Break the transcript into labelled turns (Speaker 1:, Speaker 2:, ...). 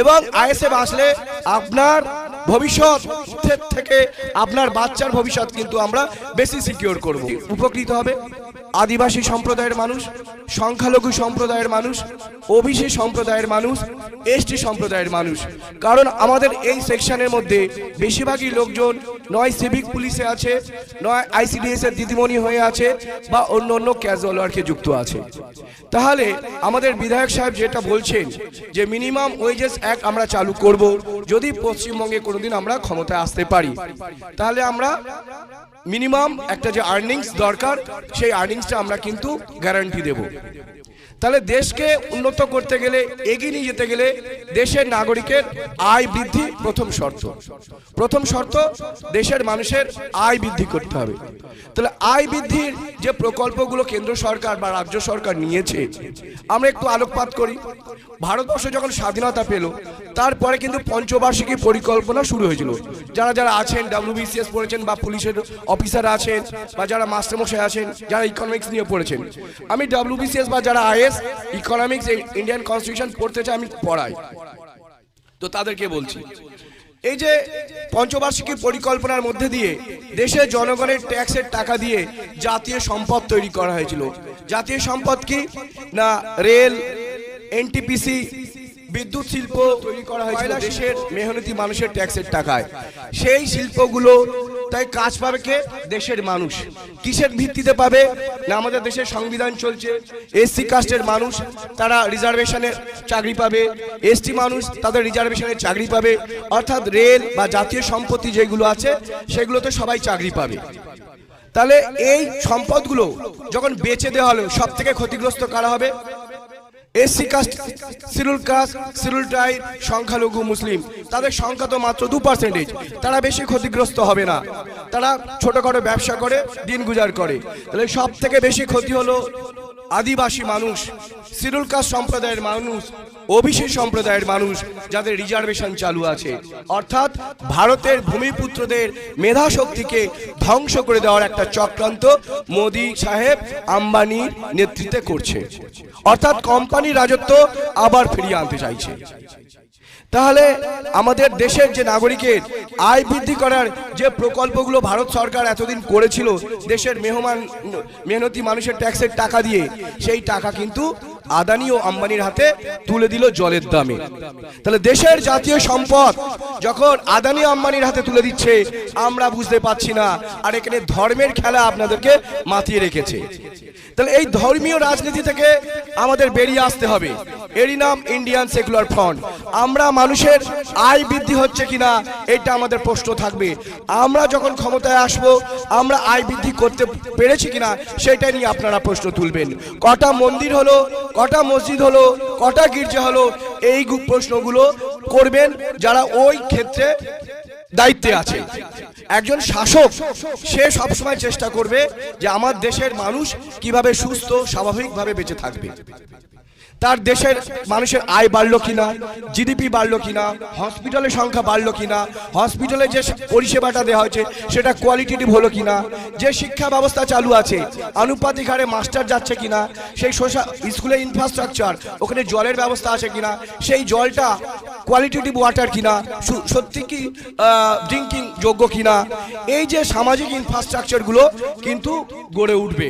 Speaker 1: এবং আইএসএফ আসলে আপনার ভবিষ্যৎ থেকে আপনার বাচ্চার ভবিষ্যৎ কিন্তু আমরা বেশি সিকিউর করব। উপকৃত হবে আদিবাসী সম্প্রদায়ের মানুষ, সংখ্যালঘু সম্প্রদায়ের মানুষ, ওবিসি সম্প্রদায়ের মানুষ, এসটি সম্প্রদায়ের মানুষ। কারণ আমাদের এই সেকশনের মধ্যে বেশিরভাগই লোকজন নয় সিভিক পুলিশে আছে, নয় আইসিডিএস এর দিদিমণি হয়ে আছে, বা অন্য অন্য ক্যাজুয়াল ওয়ার্কে যুক্ত আছে। তাহলে আমাদের বিধায়ক সাহেব যেটা বলছেন যে মিনিমাম ওয়েজেস অ্যাক্ট আমরা চালু করব যদি পশ্চিমবঙ্গে কোনোদিন আমরা ক্ষমতায় আসতে পারি, তাহলে আমরা মিনিমাম একটা যে আর্নিংস দরকার সেই আর্নিংসটা আমরা কিন্তু গ্যারান্টি দেব। তাহলে দেশকে উন্নত করতে গেলে, এগিয়ে নিয়ে যেতে গেলে দেশের নাগরিকের আয় বৃদ্ধি প্রথম শর্ত দেশের মানুষের আয় বৃদ্ধি করতে হবে। তাহলে আয় বৃদ্ধির যে প্রকল্পগুলো কেন্দ্র সরকার বা রাজ্য সরকার নিয়েছে, আমরা একটু আলোকপাত করি। ভারতবর্ষ যখন স্বাধীনতা পেল তারপরে কিন্তু পঞ্চবার্ষিকী পরিকল্পনা শুরু হয়েছিল। যারা যারা আছেন WBCS পড়েছেন, বা পুলিশের অফিসার আছেন, বা যারা মাস্টারমশাই আছেন, যারা ইকোনমিক্স নিয়ে পড়েছেন, আমি WBCS বা যারা IAS ইকোনমিক্স ইন্ডিয়ান কনস্টিটিউশন পড়তে চাই, আমি পড়াই, তো তাদেরকে বলছি এই যে পঞ্চবার্ষিকী পরিকল্পনার মধ্যে দিয়ে দেশের জনগণের ট্যাক্সের টাকা দিয়ে জাতীয় সম্পদ তৈরি করা হয়েছিল। জাতীয় সম্পদ কি না, রেল, NTPC, বিদ্যুৎ শিল্প তৈরি করা হয়েছিল দেশের মেহনতি মানুষের ট্যাক্সের টাকায়। সেই শিল্পগুলো তাই কাজ পাবে কে? দেশের মানুষ। কিসের ভিত্তিতে পাবে না, আমাদের দেশের সংবিধান চলছে, SC কাস্টের মানুষ তারা রিজার্ভেশনে চাকরি পাবে, ST মানুষ তাদের রিজার্ভেশনে চাকরি পাবে, অর্থাৎ রেল বা জাতীয় সম্পত্তি যেগুলো আছে সেগুলোতে সবাই চাকরি পাবে। তাহলে এই সম্পদগুলো যখন বেচে দেওয়া হলো, সব থেকে ক্ষতিগ্রস্ত কারা হবে? SC caste, schedule caste, schedule tribe, সংখ্যালঘু মুসলিম। তাদের সংখ্যা তো মাত্র 2%, তারা বেশি ক্ষতিগ্রস্ত হবে না, তারা ছোটখাটো ব্যবসা করে দিন গুজার করে। তাহলে সব থেকে বেশি ক্ষতি হলো আদিবাসী মানুষ, শিডিউল কাস্ট সম্প্রদায়ের মানুষ, ওবিসি সম্প্রদায়ের মানুষ, যাদের রিজার্ভেশন চালু আছে। অর্থাৎ ভারতের ভূমিপুত্রদের মেধা শক্তিকে ধ্বংস করে দেওয়ার একটা চক্রান্ত মোদি সাহেব আম্বানির নেতৃত্বে করছে। অর্থাৎ কোম্পানির রাজত্ব আবার ফিরিয়ে আনতে চাইছে। তাহলে আমাদের দেশের যে নাগরিকের আয় বৃদ্ধি করার যে প্রকল্পগুলো ভারত সরকার এতদিন করেছিল দেশের মেহনতি মানুষের ট্যাক্সের টাকা দিয়ে, সেই টাকা কিন্তু আদানি ও আম্বানির হাতে তুলে দিল জলের দামে। তাহলে দেশের জাতীয় সম্পদ যখন আদানি আম্বানির হাতে তুলে দিচ্ছে, আমরা বুঝতে পারছি না, আর এখানে ধর্মের খেলা আপনাদেরকে মাতিয়ে রেখেছে। তাহলে এই ধর্মীয় রাজনীতি থেকে আমাদের বেরিয়ে আসতে হবে। এরই নাম ইন্ডিয়ান সেকুলার ফ্রন্ট। আমরা মানুষের আয় বৃদ্ধি হচ্ছে কিনা এটা আমাদের প্রশ্ন থাকবে। আমরা যখন ক্ষমতায় আসব আমরা আয় বৃদ্ধি করতে পেরেছি কিনা সেটা নিয়ে আপনারা প্রশ্ন তুলবেন। কটা মন্দির হলো, কটা মসজিদ হলো, কটা গির্জা হলো, এই প্রশ্নগুলো করবেন যারা ওই ক্ষেত্রে দায়িত্বে আছে। একজন শাসক সে সবসময় চেষ্টা করবে যে আমার দেশের মানুষ কিভাবে সুস্থ স্বাভাবিকভাবে বেঁচে থাকবে। তার দেশের মানুষের আয় বাড়লো কিনা, জিডিপি বাড়লো কিনা, হসপিটালের সংখ্যা বাড়লো কিনা, হসপিটালে যে পরিষেবাটা দেওয়া হয়েছে সেটা কোয়ালিটেটিভ হলো কিনা, যে শিক্ষা ব্যবস্থা চালু আছে আনুপাতিক হারে মাস্টার যাচ্ছে কিনা, সেই স্কুলের ইনফ্রাস্ট্রাকচার, ওখানে জলের ব্যবস্থা আছে কিনা, সেই জলটা কোয়ালিটেটিভ ওয়াটার কিনা, সত্যি কি ড্রিঙ্কিং যোগ্য কিনা, এই যে সামাজিক ইনফ্রাস্ট্রাকচারগুলো কিন্তু গড়ে উঠবে।